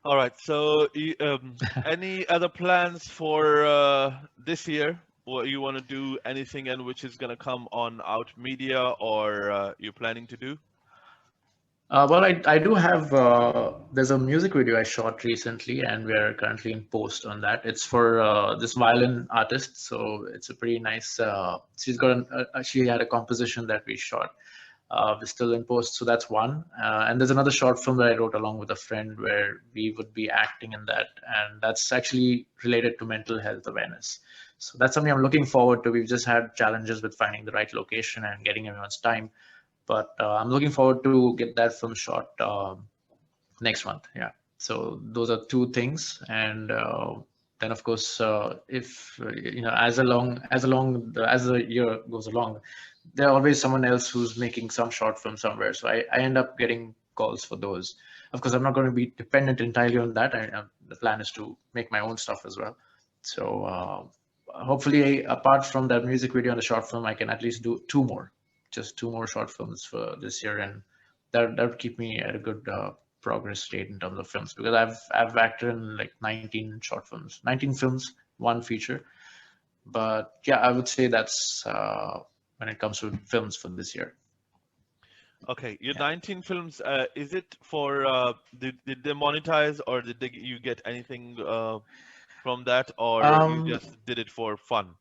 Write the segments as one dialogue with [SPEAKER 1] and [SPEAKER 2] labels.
[SPEAKER 1] All right. So, any other plans for this year? What you want to do? Anything and which is gonna come on out media, or you planning to do?
[SPEAKER 2] Well, I do have, there's a music video I shot recently, and we're currently in post on that. It's for this violin artist, so it's a pretty nice, she had a composition that we shot. We're still in post, so that's one. And there's another short film that I wrote along with a friend where we would be acting in that, and that's actually related to mental health awareness. So that's something I'm looking forward to. We've just had challenges with finding the right location and getting everyone's time, but I'm looking forward to get that film shot next month. Yeah. So those are two things, and then of course, if as the year goes along, there's always someone else who's making some short film somewhere. So I end up getting calls for those. Of course, I'm not going to be dependent entirely on that. The plan is to make my own stuff as well. So hopefully, apart from that music video and the short film, I can at least do just two more short films for this year, and that would keep me at a good progress rate in terms of films, because I've acted in like 19 short films, 19 films, one feature. But yeah, I would say that's when it comes to films for this year.
[SPEAKER 1] Okay, your
[SPEAKER 2] Yeah.
[SPEAKER 1] 19 films. Is it for did they monetize, or you get anything from that, or you
[SPEAKER 2] Um,
[SPEAKER 1] just did it for fun?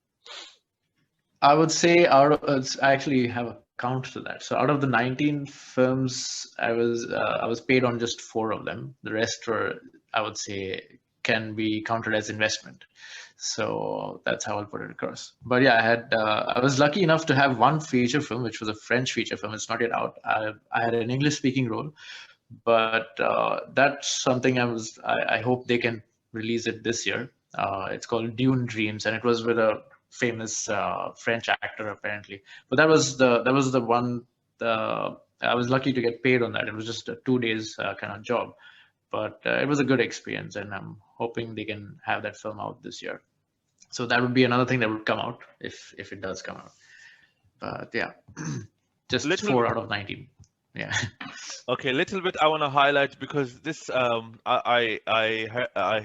[SPEAKER 2] I would say I actually have a count to that. So out of the 19 films, I was paid on just four of them. The rest were, I would say, can be counted as investment. So that's how I'll put it across. But yeah, I was lucky enough to have one feature film, which was a French feature film. It's not yet out. I had an English speaking role, but that's something I hope they can release it this year. It's called Dune Dreams, and it was with a famous French actor apparently. But that was the one. I was lucky to get paid on that. It was just a 2 days kind of job, but it was a good experience, and I'm hoping they can have that film out this year. So that would be another thing that would come out if it does come out. But yeah, just
[SPEAKER 1] Little
[SPEAKER 2] 4 out of 19. Yeah.
[SPEAKER 1] Okay, little bit I want to highlight because this I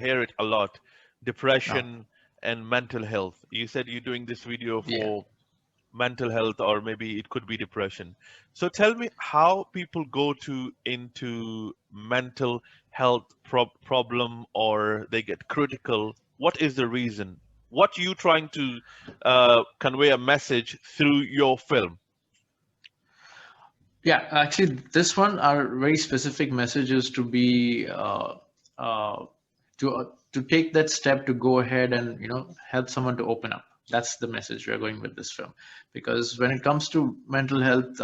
[SPEAKER 1] hear it a lot.
[SPEAKER 2] No.
[SPEAKER 1] Depression and mental health. You said you're doing this video
[SPEAKER 2] Yeah.
[SPEAKER 1] for mental health, or maybe it could be depression. So tell me how people go to into mental health problem, or they get critical. What is the reason? What you trying to convey a message through your film?
[SPEAKER 2] Yeah, actually, this one are very specific messages to be uh, to take that step to go ahead and help someone to open up. That's the message we're going with this film, because when it comes to mental health,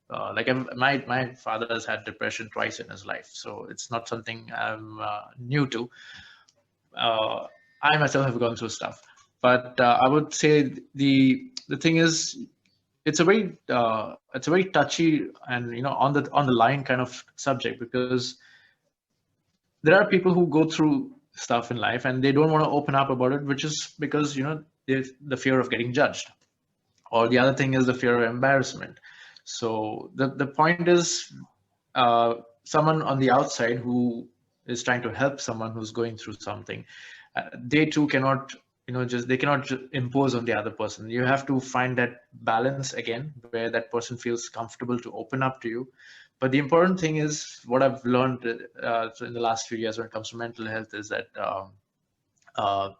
[SPEAKER 2] my father has had depression twice in his life, so it's not something I'm new to. uh, I myself have gone through stuff, but I would say the thing is, it's a very touchy and on the line kind of subject, because there are people who go through stuff in life and they don't want to open up about it, which is because there's the fear of getting judged, or the other thing is the fear of embarrassment. So the point is, someone on the outside who is trying to help someone who's going through something, they too cannot, just they cannot impose on the other person. You have to find that balance again, where that person feels comfortable to open up to you. But the important thing is, what I've learned in the last few years when it comes to mental health, is that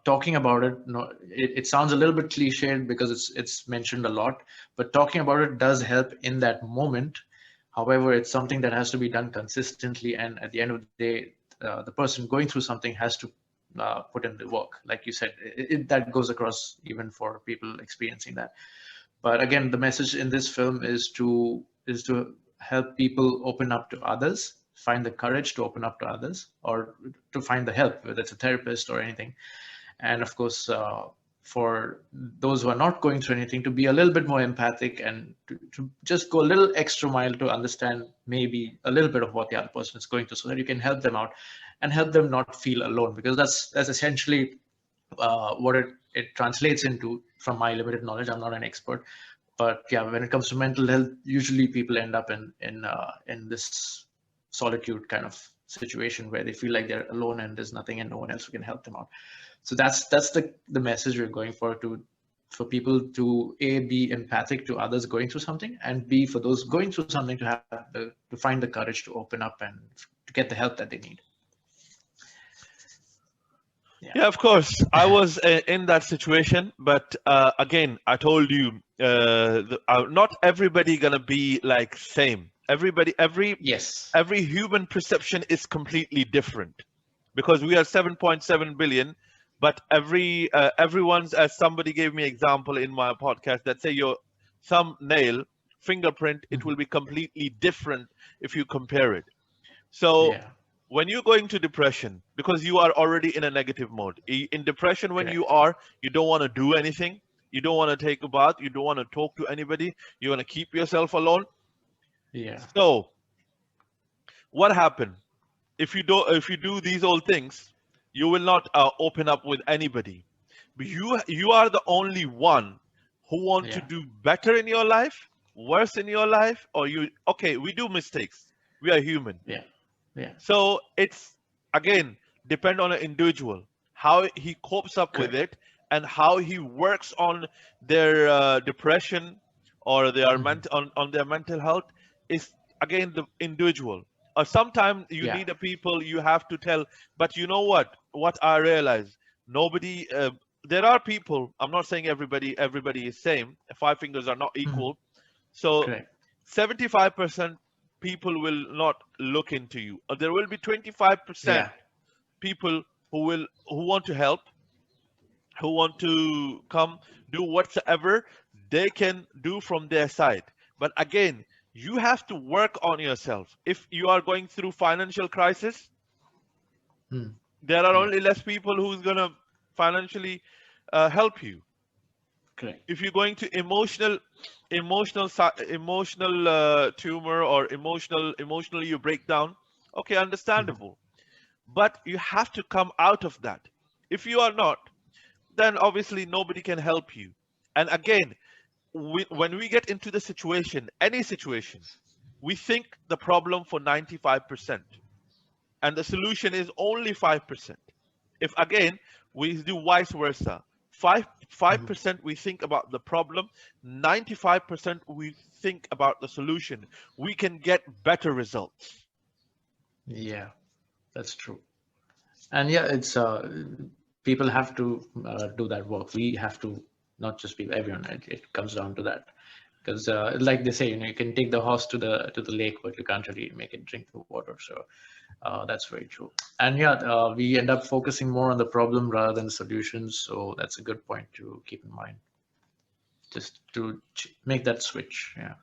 [SPEAKER 2] talking about it, no, it sounds a little bit cliched because it's mentioned a lot, but talking about it does help in that moment. However, it's something that has to be done consistently, and at the end of the day, the person going through something has to put in the work. Like you said, that goes across even for people experiencing that. But again, the message in this film is to help people open up to others, find the courage to open up to others, or to find the help, whether it's a therapist or anything. And of course, for those who are not going through anything, to be a little bit more empathic and to just go a little extra mile to understand maybe a little bit of what the other person is going through, so that you can help them out and help them not feel alone, because that's essentially what it translates into. From my limited knowledge, I'm not an expert, but yeah, when it comes to mental health, usually people end up in this solitude kind of situation where they feel like they're alone and there's nothing and no one else who can help them out. So that's the message we're going for people to be empathic to others going through something, and B, for those going through something to find the courage to open up and to get the help that they need.
[SPEAKER 1] Yeah, of course. I was in that situation, but again, I told you, not everybody gonna be like same.
[SPEAKER 2] Yes.
[SPEAKER 1] Every human perception is completely different, because we are 7.7 billion, but everyone's, as somebody gave me example in my podcast, that say your thumbnail fingerprint, it will be completely different if you compare it. So
[SPEAKER 2] Yeah.
[SPEAKER 1] when you're going to depression, because you are already in a negative mode, in depression, when
[SPEAKER 2] Correct.
[SPEAKER 1] you don't want to do anything, you don't want to take a bath, you don't want to talk to anybody, you want to keep yourself alone.
[SPEAKER 2] Yeah.
[SPEAKER 1] So what happened? If you do these old things, you will not open up with anybody. But you are the only one who want to
[SPEAKER 2] Yeah.
[SPEAKER 1] do better in your life, worse in your life, or you okay, we do mistakes. We are human.
[SPEAKER 2] Yeah. Yeah.
[SPEAKER 1] So it's again depend on an individual how he copes up with
[SPEAKER 2] Correct.
[SPEAKER 1] it, and how he works on their depression, or their on their mental health, is again the individual. Or sometimes you
[SPEAKER 2] Yeah.
[SPEAKER 1] need a people you have to tell. But you know what I realize, nobody there are people, I'm not saying everybody is same, five fingers are not equal. So
[SPEAKER 2] Correct.
[SPEAKER 1] 75% people will not look into you. There will be 25%
[SPEAKER 2] Yeah.
[SPEAKER 1] people who want to help, who want to come do whatsoever they can do from their side. But again, you have to work on yourself. If you are going through financial crisis,
[SPEAKER 2] Mm.
[SPEAKER 1] there are
[SPEAKER 2] Yeah.
[SPEAKER 1] only less people who's gonna financially help you.
[SPEAKER 2] Correct.
[SPEAKER 1] If you're going to emotional tumor, or emotionally you break down, okay, understandable. But you have to come out of that. If you are not, then obviously nobody can help you. And again, when we get into the situation, any situation, we think the problem for 95%, and the solution is only 5%. If again we do vice versa, 5% we think about the problem, 95% we think about the solution, we can get better results.
[SPEAKER 2] Yeah. That's true. And yeah, it's people have to do that work. We have to, not just people, everyone. It comes down to that, because like they say, you can take the horse to the lake, but you can't really make it drink the water. So that's very true. And yeah, we end up focusing more on the problem rather than the solutions. So that's a good point to keep in mind, just to make that switch. Yeah.